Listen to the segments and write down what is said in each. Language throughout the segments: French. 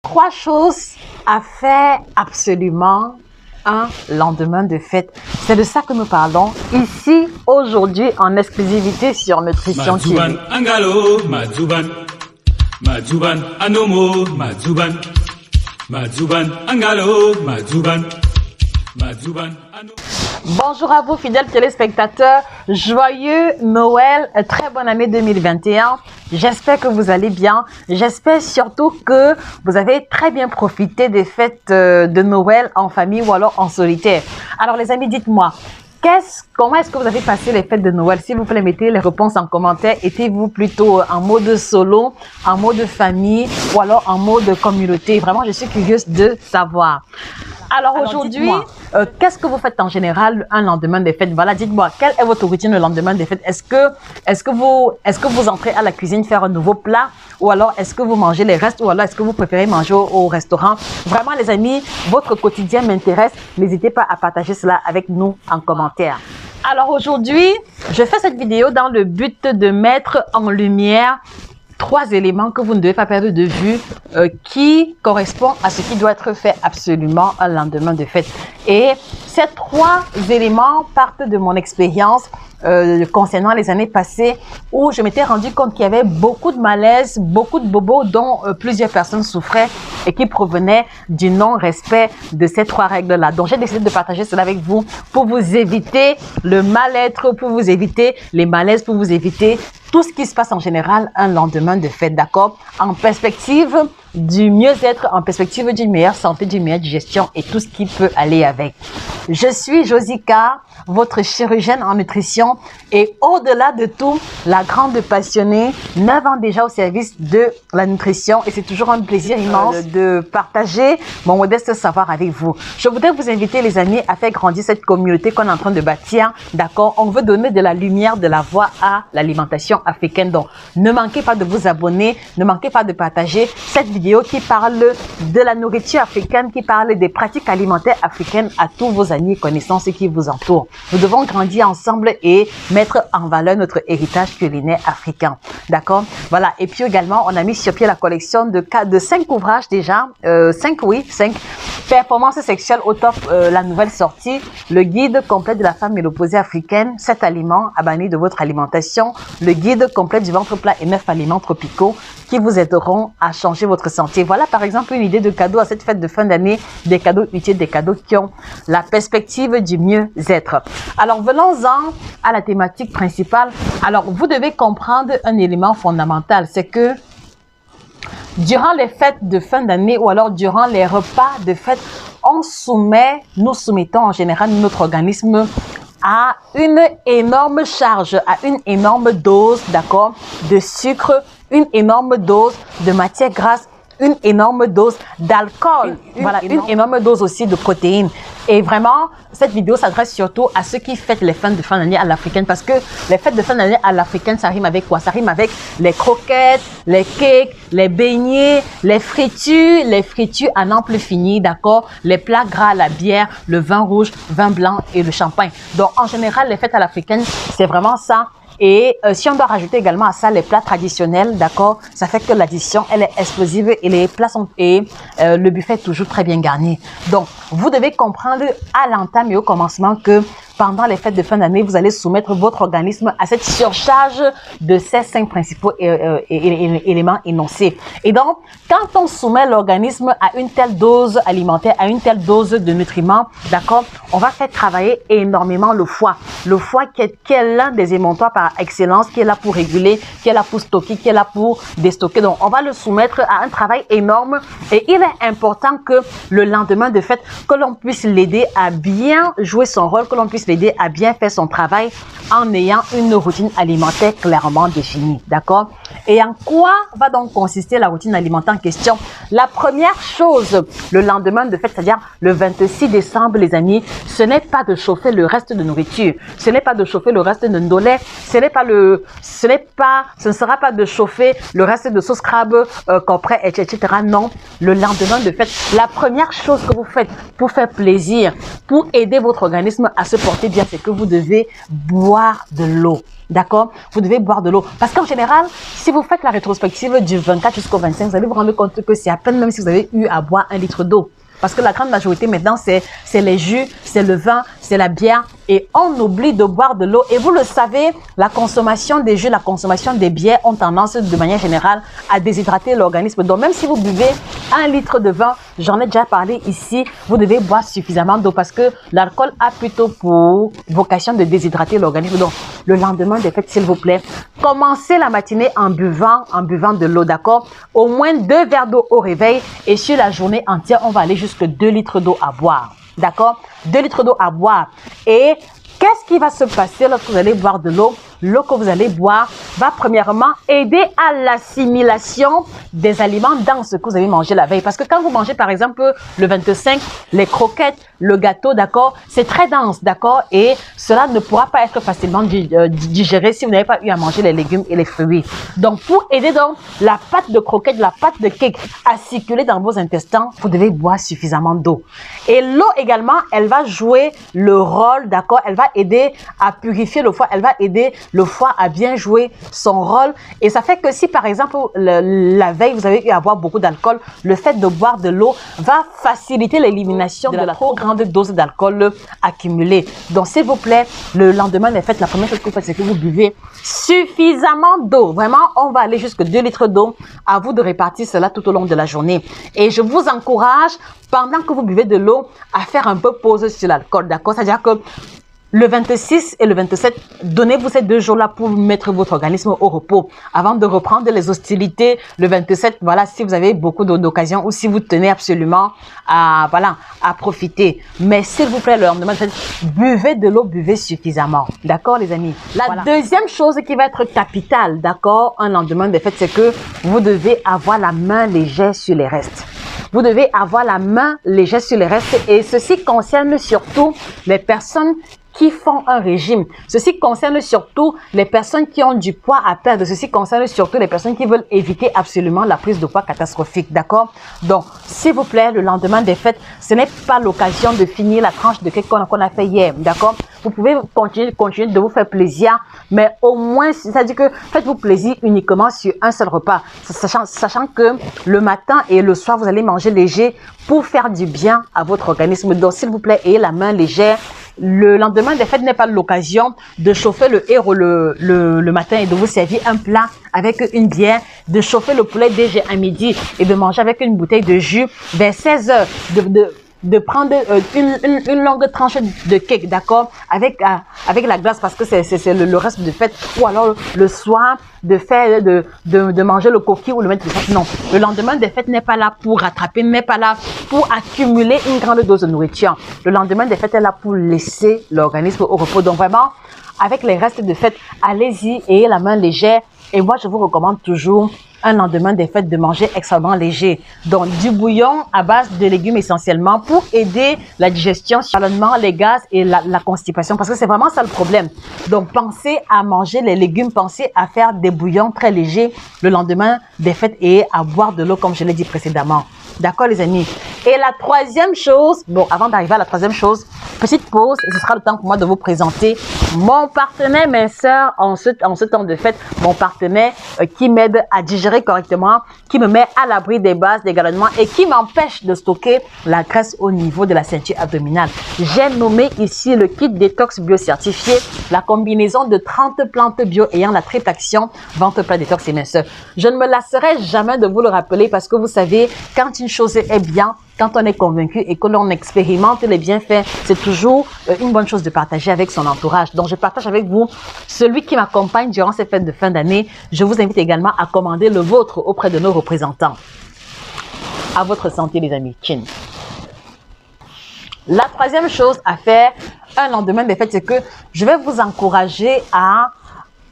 Trois choses à faire absolument un lendemain de fête. C'est de ça que nous parlons ici aujourd'hui en exclusivité sur Nutrition TV. Madzuban Angalo, Madzuban, Madzuban Anomo, Madzuban, Madzuban Angalo, Madzuban, Madzuban Anomo. Bonjour à vous fidèles téléspectateurs, joyeux Noël, très bonne année 2021. J'espère que vous allez bien. J'espère surtout que vous avez très bien profité des fêtes de Noël en famille ou alors en solitaire. Alors les amis, dites-moi, comment est-ce que vous avez passé les fêtes de Noël? S'il vous plaît, mettez les réponses en commentaire. Étiez-vous plutôt en mode solo, en mode famille ou alors en mode communauté? Vraiment, je suis curieuse de savoir. Alors aujourd'hui, qu'est-ce que vous faites en général un lendemain des fêtes? Voilà, dites-moi, quelle est votre routine le lendemain des fêtes? Est-ce que vous entrez à la cuisine faire un nouveau plat? Ou alors est-ce que vous mangez les restes? Ou alors est-ce que vous préférez manger au restaurant? Vraiment les amis, votre quotidien m'intéresse. N'hésitez pas à partager cela avec nous en commentaire. Alors aujourd'hui, je fais cette vidéo dans le but de mettre en lumière trois éléments que vous ne devez pas perdre de vue qui correspondent à ce qui doit être fait absolument un lendemain de fête. Et ces trois éléments partent de mon expérience concernant les années passées où je m'étais rendu compte qu'il y avait beaucoup de malaise, beaucoup de bobos dont plusieurs personnes souffraient et qui provenaient du non-respect de ces trois règles-là. Donc, j'ai décidé de partager cela avec vous pour vous éviter le mal-être, pour vous éviter les malaises, pour vous éviter tout ce qui se passe en général un lendemain de fête, d'accord? En perspective du mieux-être, en perspective d'une meilleure santé, d'une meilleure digestion et tout ce qui peut aller avec. Je suis Josica, votre chirurgienne en nutrition et au-delà de tout, la grande passionnée, 9 ans déjà au service de la nutrition et c'est toujours un plaisir immense de partager mon modeste savoir avec vous. Je voudrais vous inviter les amis à faire grandir cette communauté qu'on est en train de bâtir, d'accord? On veut donner de la lumière, de la voix à l'alimentation africaine. Donc, ne manquez pas de vous abonner, ne manquez pas de partager cette vidéo qui parle de la nourriture africaine, qui parle des pratiques alimentaires africaines à tous vos amis et connaissances qui vous entourent. Nous devons grandir ensemble et mettre en valeur notre héritage culinaire africain. D'accord? Voilà. Et puis également, on a mis sur pied la collection de 5 ouvrages déjà. 5. Performance sexuelle au top, la nouvelle sortie. Le guide complet de la femme ménopausée africaine. 7 aliments à bannir de votre alimentation. Le guide complet du ventre plat et 9 aliments tropicaux qui vous aideront à changer votre santé. Voilà par exemple une idée de cadeau à cette fête de fin d'année, des cadeaux utiles, des cadeaux qui ont la perspective du mieux-être. Alors venons-en à la thématique principale. Alors vous devez comprendre un élément fondamental, c'est que durant les fêtes de fin d'année ou alors durant les repas de fête, nous soumettons en général notre organisme à une énorme charge, à une énorme dose, d'accord, de sucre, une énorme dose de matière grasse, une énorme dose d'alcool, voilà, une énorme dose aussi de protéines. Et vraiment, cette vidéo s'adresse surtout à ceux qui fêtent les fêtes de fin d'année à l'africaine parce que les fêtes de fin d'année à l'africaine, ça rime avec quoi? Ça rime avec les croquettes, les cakes, les beignets, les fritures à n'en plus finir, d'accord? Les plats gras, la bière, le vin rouge, vin blanc et le champagne. Donc, en général, les fêtes à l'africaine, c'est vraiment ça. Et si on doit rajouter également à ça les plats traditionnels, d'accord, ça fait que l'addition, elle est explosive et les plats sont le buffet est toujours très bien garni. Donc, vous devez comprendre à l'entame et au commencement que pendant les fêtes de fin d'année, vous allez soumettre votre organisme à cette surcharge de ces 5 principaux éléments énoncés. Et donc, quand on soumet l'organisme à une telle dose alimentaire, à une telle dose de nutriments, d'accord, on va faire travailler énormément le foie. Le foie qui est l'un des émonctoires par excellence, qui est là pour réguler, qui est là pour stocker, qui est là pour déstocker. Donc, on va le soumettre à un travail énorme et il est important que le lendemain de fête, que l'on puisse l'aider à bien jouer son rôle, que l'on puisse l'aider à bien faire son travail en ayant une routine alimentaire clairement définie, d'accord? Et en quoi va donc consister la routine alimentaire en question? La première chose, le lendemain de fête, c'est-à-dire le 26 décembre, les amis, ce n'est pas de chauffer le reste de nourriture, ce n'est pas de chauffer le reste de ndolé, ce ne sera pas de chauffer le reste de sauce crabe, coprès, etc. Non, le lendemain de fête, la première chose que vous faites pour faire plaisir, pour aider votre organisme à se porter sentez bien, c'est que vous devez boire de l'eau. D'accord? Vous devez boire de l'eau. Parce qu'en général, si vous faites la rétrospective du 24 jusqu'au 25, vous allez vous rendre compte que c'est à peine même si vous avez eu à boire 1 litre d'eau. Parce que la grande majorité maintenant, c'est les jus, c'est le vin, c'est la bière. Et on oublie de boire de l'eau. Et vous le savez, la consommation des jus, la consommation des bières ont tendance de manière générale à déshydrater l'organisme. Donc même si vous buvez 1 litre de vin, j'en ai déjà parlé ici, vous devez boire suffisamment d'eau parce que l'alcool a plutôt pour vocation de déshydrater l'organisme. Donc le lendemain des fêtes, s'il vous plaît, commencez la matinée en buvant de l'eau, d'accord? Au moins 2 verres d'eau au réveil et sur la journée entière, on va aller jusqu'à 2 litres d'eau à boire. D'accord? 2 litres d'eau à boire. Et qu'est-ce qui va se passer lorsque vous allez boire de l'eau? L'eau que vous allez boire va premièrement aider à l'assimilation des aliments dans ce que vous avez mangé la veille. Parce que quand vous mangez par exemple le 25, les croquettes, le gâteau, d'accord, c'est très dense, d'accord, et cela ne pourra pas être facilement digéré si vous n'avez pas eu à manger les légumes et les fruits. Donc pour aider donc la pâte de croquette, la pâte de cake à circuler dans vos intestins, vous devez boire suffisamment d'eau. Et l'eau également, elle va jouer le rôle, d'accord, elle va aider à purifier le foie, elle va aider le foie a bien joué son rôle. Et ça fait que si par exemple la veille vous avez eu à boire beaucoup d'alcool, le fait de boire de l'eau va faciliter l'élimination de la trop grande dose d'alcool accumulée. Donc s'il vous plaît, le lendemain des fêtes, la première chose que vous faites, c'est que vous buvez suffisamment d'eau. Vraiment, on va aller jusqu'à 2 litres d'eau. À vous de répartir cela tout au long de la journée. Et je vous encourage, pendant que vous buvez de l'eau, à faire un peu pause sur l'alcool. D'accord? C'est-à-dire que le 26 et le 27, donnez-vous ces 2 jours-là pour mettre votre organisme au repos avant de reprendre les hostilités. Le 27, voilà, si vous avez beaucoup d'occasions ou si vous tenez absolument à profiter. Mais s'il vous plaît, le lendemain, buvez de l'eau, buvez suffisamment. D'accord, les amis? La deuxième chose qui va être capitale, d'accord, un lendemain des fêtes, c'est que vous devez avoir la main légère sur les restes. Vous devez avoir la main légère sur les restes et ceci concerne surtout les personnes qui font un régime. Ceci concerne surtout les personnes qui ont du poids à perdre. Ceci concerne surtout les personnes qui veulent éviter absolument la prise de poids catastrophique. D'accord? Donc, s'il vous plaît, le lendemain des fêtes, ce n'est pas l'occasion de finir la tranche de cake qu'on a fait hier. D'accord? Vous pouvez continuer de vous faire plaisir, mais au moins, c'est-à-dire que faites-vous plaisir uniquement sur un seul repas. Sachant que le matin et le soir, vous allez manger léger pour faire du bien à votre organisme. Donc, s'il vous plaît, ayez la main légère. Le lendemain des fêtes n'est pas l'occasion de chauffer le héros le matin et de vous servir un plat avec une bière, de chauffer le poulet déjà à midi et de manger avec une bouteille de jus vers 16 heures, de prendre une longue tranche de cake, d'accord, avec la glace parce que c'est le reste de fête, ou alors le soir de manger le coquille ou le mettre de fête. Non, le lendemain des fêtes n'est pas là pour rattraper, n'est pas là pour accumuler une grande dose de nourriture. Le lendemain des fêtes est là pour laisser l'organisme au repos. Donc vraiment, avec les restes de fête, allez-y, ayez la main légère. Et moi, je vous recommande toujours un lendemain des fêtes de manger extrêmement léger. Donc, du bouillon à base de légumes essentiellement pour aider la digestion, le ballonnement, les gaz et la constipation. Parce que c'est vraiment ça le problème. Donc, pensez à manger les légumes, pensez à faire des bouillons très légers le lendemain des fêtes et à boire de l'eau comme je l'ai dit précédemment. D'accord, les amis? Et la troisième chose, bon, avant d'arriver à la troisième chose, petite pause et ce sera le temps pour moi de vous présenter mon partenaire, mes sœurs, en ce temps de fête, mon partenaire qui m'aide à digérer correctement, qui me met à l'abri des bases, des galonnements et qui m'empêche de stocker la graisse au niveau de la ceinture abdominale. J'ai nommé ici le kit détox bio certifié, la combinaison de 30 plantes bio ayant la triple action, ventre plat, détox et minceur. Je ne me lasserai jamais de vous le rappeler parce que vous savez, quand une chose est bien, quand on est convaincu et que l'on expérimente les bienfaits, c'est toujours une bonne chose de partager avec son entourage. Donc, je partage avec vous celui qui m'accompagne durant ces fêtes de fin d'année. Je vous invite également à commander le vôtre auprès de nos représentants. À votre santé, les amis. Chin. La troisième chose à faire un lendemain des fêtes, c'est que je vais vous encourager à...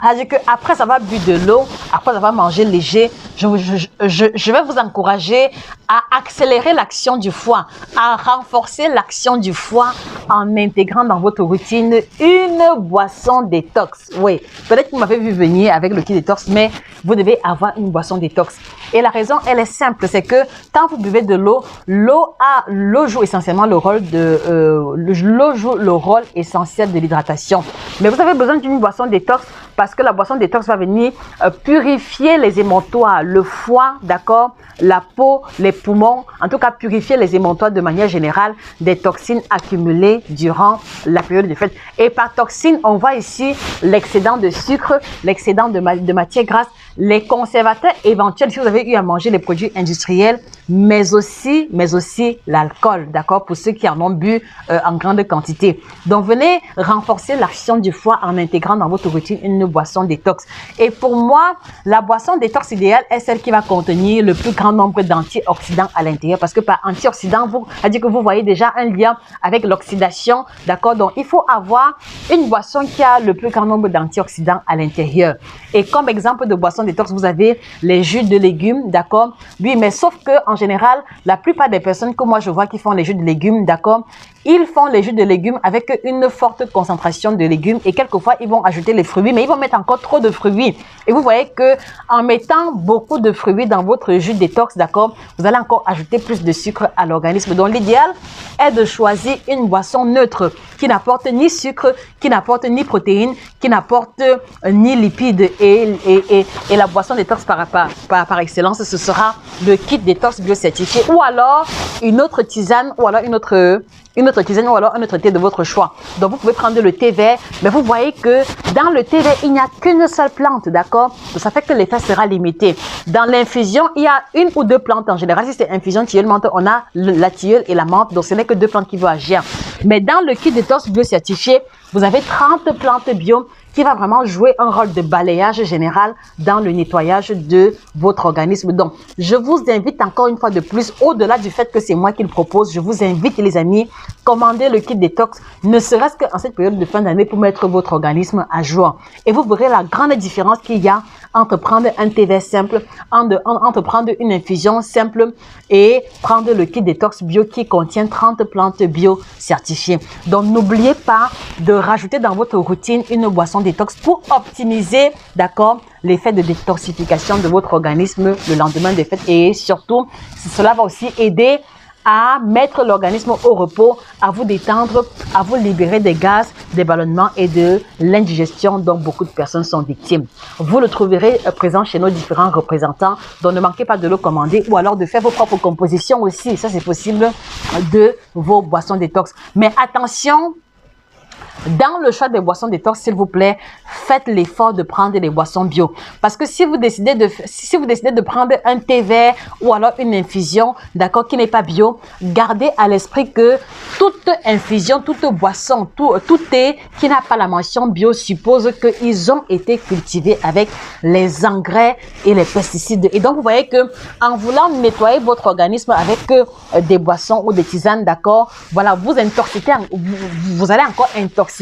C'est-à-dire qu'après avoir bu de l'eau, après avoir mangé léger, je vais vous encourager à accélérer l'action du foie, à renforcer l'action du foie en intégrant dans votre routine une boisson détox. Oui, peut-être que vous m'avez vu venir avec le kit détox, mais vous devez avoir une boisson détox. Et la raison, elle est simple, c'est que quand vous buvez de l'eau, l'eau joue essentiellement le rôle l'eau joue le rôle essentiel de l'hydratation. Mais vous avez besoin d'une boisson détox parce que la boisson détox va venir purifier les émontoires, le foie, d'accord, la peau, les poumons, en tout cas purifier les émontoires de manière générale des toxines accumulées durant la période de fête. Et par toxines, on voit ici l'excédent de sucre, l'excédent de matière grasse, les conservateurs éventuels si vous avez eu à manger les produits industriels, mais aussi l'alcool, d'accord, pour ceux qui en ont bu en grande quantité. Donc, venez renforcer l'action du foie en intégrant dans votre routine une boisson détox. Et pour moi, la boisson détox idéale est celle qui va contenir le plus grand nombre d'antioxydants à l'intérieur, parce que par antioxydants, c'est-à-dire que vous voyez déjà un lien avec l'oxydation, d'accord. Donc, il faut avoir une boisson qui a le plus grand nombre d'antioxydants à l'intérieur. Et comme exemple de boisson détox, vous avez les jus de légumes, d'accord. Oui, mais sauf que en général, la plupart des personnes que moi je vois qui font les jus de légumes, d'accord, ils font les jus de légumes avec une forte concentration de légumes et quelquefois ils vont ajouter les fruits, mais ils vont mettre encore trop de fruits. Et vous voyez que en mettant beaucoup de fruits dans votre jus détox, d'accord, vous allez encore ajouter plus de sucre à l'organisme. Donc l'idéal est de choisir une boisson neutre qui n'apporte ni sucre, qui n'apporte ni protéines, qui n'apporte ni lipides. Et la boisson détox par excellence, ce sera le kit détox biocertifié ou alors une autre tisane ou alors une autre tisane ou alors un autre thé de votre choix. Donc, vous pouvez prendre le thé vert, mais vous voyez que dans le thé vert, il n'y a qu'une seule plante, d'accord? Donc, ça fait que l'effet sera limité. Dans l'infusion, il y a une ou deux plantes en général. Si c'est infusion tilleul menthe, on a la tilleule et la menthe, donc ce n'est que deux plantes qui vont agir. Mais dans le kit détox biocertifié, vous avez 30 plantes bio qui va vraiment jouer un rôle de balayage général dans le nettoyage de votre organisme. Donc, je vous invite encore une fois de plus, au-delà du fait que c'est moi qui le propose, je vous invite les amis, commandez le kit détox, ne serait-ce qu'en cette période de fin d'année pour mettre votre organisme à jour. Et vous verrez la grande différence qu'il y a entre prendre un thé vert simple, entre prendre une infusion simple et prendre le kit détox bio qui contient 30 plantes bio certifiées. Donc, n'oubliez pas de rajouter dans votre routine une boisson détox pour optimiser, d'accord, l'effet de détoxification de votre organisme le lendemain des fêtes. Et surtout, cela va aussi aider à mettre l'organisme au repos, à vous détendre, à vous libérer des gaz, des ballonnements et de l'indigestion dont beaucoup de personnes sont victimes. Vous le trouverez présent chez nos différents représentants, donc ne manquez pas de le commander ou alors de faire vos propres compositions aussi. Ça, c'est possible de vos boissons détox. Mais attention, dans le choix des boissons détox, s'il vous plaît, faites l'effort de prendre des boissons bio. Parce que si vous décidez de prendre un thé vert ou alors une infusion, d'accord, qui n'est pas bio, gardez à l'esprit que toute infusion, toute boisson, tout thé qui n'a pas la mention bio suppose qu'ils ont été cultivés avec les engrais et les pesticides. Et donc, vous voyez que en voulant nettoyer votre organisme avec des boissons ou des tisanes, d'accord, voilà, vous intoxiquez, vous allez encore intoxiquer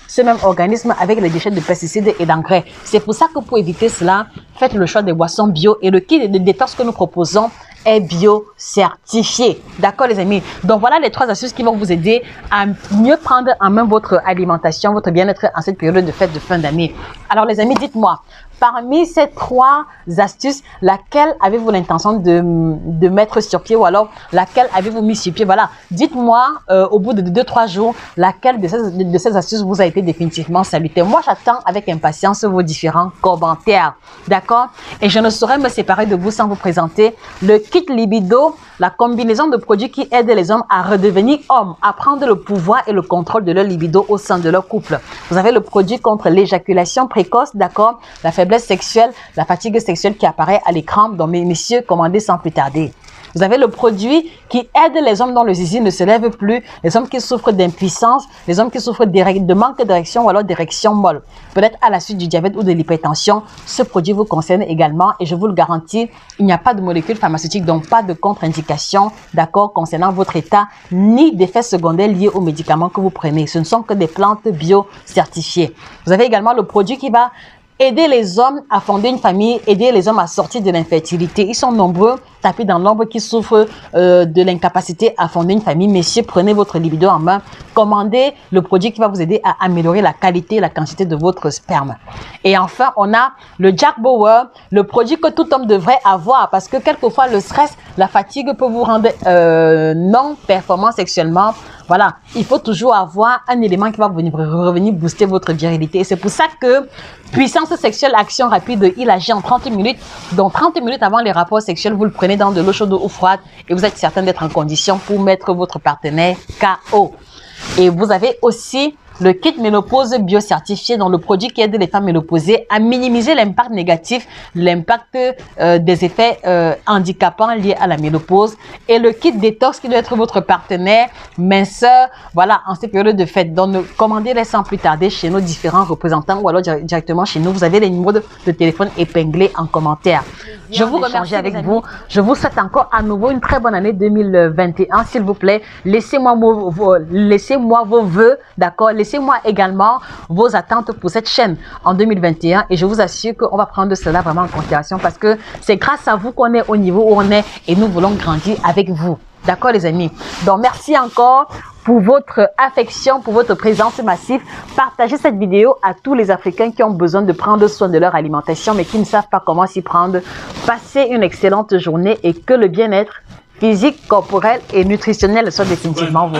ce même organisme avec les déchets de pesticides et d'engrais. C'est pour ça que pour éviter cela, faites le choix des boissons bio et le kit de détox que nous proposons est bio certifié. D'accord les amis? Donc voilà les 3 astuces qui vont vous aider à mieux prendre en main votre alimentation, votre bien-être en cette période de fête de fin d'année. Alors les amis, dites-moi, parmi ces 3 astuces, laquelle avez-vous l'intention de mettre sur pied ou alors laquelle avez-vous mis sur pied? Voilà, dites-moi au bout de 2-3 jours, laquelle de ces astuces vous a été définitivement salutaire. Moi, j'attends avec impatience vos différents commentaires. D'accord? Et je ne saurais me séparer de vous sans vous présenter le kit libido, la combinaison de produits qui aident les hommes à redevenir hommes, à prendre le pouvoir et le contrôle de leur libido au sein de leur couple. Vous avez le produit contre l'éjaculation précoce, d'accord, la faiblesse sexuelle, la fatigue sexuelle qui apparaît à l'écran. Donc, messieurs, commandez sans plus tarder. Vous avez le produit qui aide les hommes dont le zizi ne se lève plus, les hommes qui souffrent d'impuissance, les hommes qui souffrent de manque d'érection ou alors d'érection molle. Peut-être à la suite du diabète ou de l'hypertension, ce produit vous concerne également et je vous le garantis, il n'y a pas de molécules pharmaceutiques, donc pas de contre-indication, d'accord, concernant votre état, ni d'effets secondaires liés aux médicaments que vous prenez. Ce ne sont que des plantes bio certifiées. Vous avez également le produit qui va Aider les hommes à fonder une famille, aider les hommes à sortir de l'infertilité. Ils sont nombreux, tapis dans l'ombre, qui souffrent de l'incapacité à fonder une famille. Messieurs, prenez votre libido en main. Commandez le produit qui va vous aider à améliorer la qualité et la quantité de votre sperme. Et enfin, on a le Jack Bauer, le produit que tout homme devrait avoir parce que quelquefois, le stress, la fatigue peut vous rendre non performant sexuellement. Voilà, il faut toujours avoir un élément qui va revenir booster votre virilité. Et c'est pour ça que puissance sexuelle, action rapide, il agit en 30 minutes. Donc 30 minutes avant les rapports sexuels, vous le prenez dans de l'eau chaude ou froide et vous êtes certain d'être en condition pour mettre votre partenaire KO. Et vous avez aussi le kit ménopause biocertifié, dans le produit qui aide les femmes ménopausées à minimiser l'impact négatif, l'impact des effets handicapants liés à la ménopause. Et le kit détox qui doit être votre partenaire minceur, voilà, en ces périodes de fête. Donc, commandez-les sans plus tarder chez nos différents représentants ou alors directement chez nous. Vous avez les numéros de téléphone épinglés en commentaire. Je vous remercie avec vous. Je vous souhaite encore à nouveau une très bonne année 2021. S'il vous plaît, laissez-moi vos vœux, d'accord? Laissez-moi également vos attentes pour cette chaîne en 2021 et je vous assure qu'on va prendre cela vraiment en considération parce que c'est grâce à vous qu'on est au niveau où on est et nous voulons grandir avec vous. D'accord les amis? Donc merci encore pour votre affection, pour votre présence massive. Partagez cette vidéo à tous les Africains qui ont besoin de prendre soin de leur alimentation mais qui ne savent pas comment s'y prendre. Passez une excellente journée et que le bien-être physique, corporel et nutritionnel soit définitivement